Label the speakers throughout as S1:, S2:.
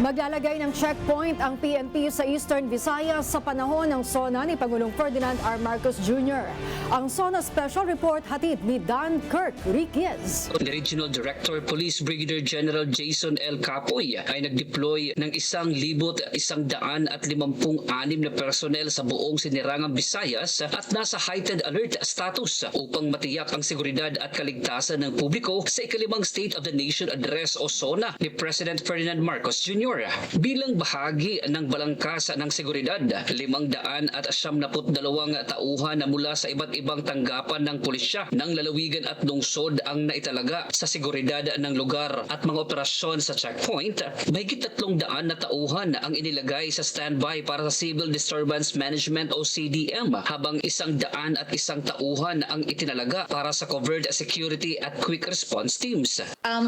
S1: Maglalagay ng checkpoint ang PNP sa Eastern Visayas sa panahon ng SONA ni Pangulong Ferdinand R. Marcos Jr. Ang SONA Special Report hatid ni Dan Kirk Riquez.
S2: The Regional Director Police Brigadier General Jason L. Capoy ay nag-deploy ng 1,156 na personnel sa buong sinirangang Visayas at nasa heightened alert status upang matiyak ang seguridad at kaligtasan ng publiko sa ikalimang State of the Nation Address o SONA ni President Ferdinand Marcos Jr. Bilang bahagi ng balangkas ng seguridad, 572 tauhan na mula sa iba't ibang tanggapan ng pulisya ng lalawigan at lungsod ang naitalaga sa seguridad ng lugar at mga operasyon sa checkpoint. Mahigit 300 na tauhan ang inilagay sa standby para sa Civil Disturbance Management o CDM, habang 101 tauhan ang itinalaga para sa covert security at quick response teams.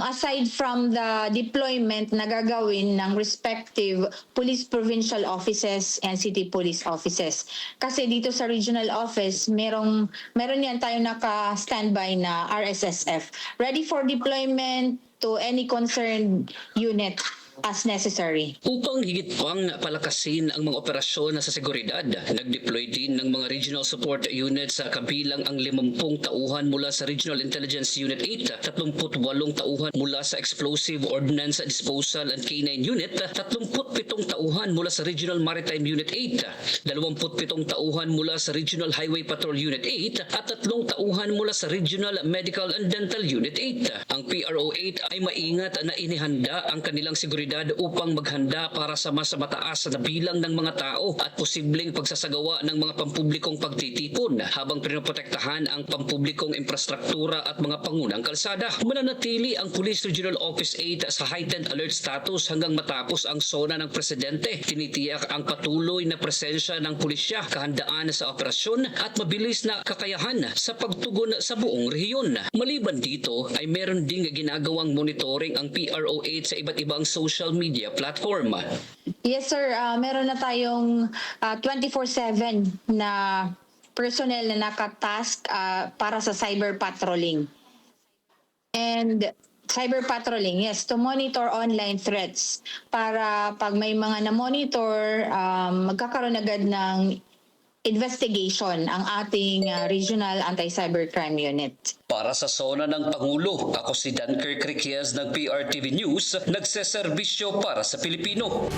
S3: Aside from the deployment na gagawin ng respective police provincial offices and city police offices. Kasi dito sa regional office, meron yan tayo naka-standby na RSSF. Ready for deployment to any concerned unit as necessary.
S2: Upang higit pang palakasin ang mga operasyon sa seguridad, nag-deploy din ng mga regional support units sa kabilang ang 50 tauhan mula sa Regional Intelligence Unit 8, 38 tauhan mula sa Explosive Ordnance Disposal and K9 Unit, 37 tauhan mula sa Regional Maritime Unit 8, 27 tauhan mula sa Regional Highway Patrol Unit 8 at 3 tauhan mula sa Regional Medical and Dental Unit 8. Ang PRO 8 ay maingat na inihanda ang kanilang seguridad upang maghanda para sa mas mataas na bilang ng mga tao at posibleng pagsasagawa ng mga pampublikong pagtitipon habang pinoprotektahan ang pampublikong infrastruktura at mga pangunang kalsada. Mananatili ang Police Regional Office 8 sa heightened alert status hanggang matapos ang SONA ng Presidente. Tinitiyak ang patuloy na presensya ng pulisya, kahandaan sa operasyon at mabilis na kakayahan sa pagtugon sa buong rehiyon. Maliban dito ay meron ding ginagawang monitoring ang PRO 8 sa iba't ibang social media platform.
S3: Yes sir, meron na tayong 24/7 na personnel na nakatask para sa cyber patrolling. And cyber patrolling, yes, to monitor online threats para pag may mga na-monitor, magkakaroon agad ng investigation ang ating Regional Anti-Cybercrime Unit.
S2: Para sa SONA ng Pangulo, ako si Dan Kirk Riquez ng PRTV News, nagseserbisyo para sa Pilipino.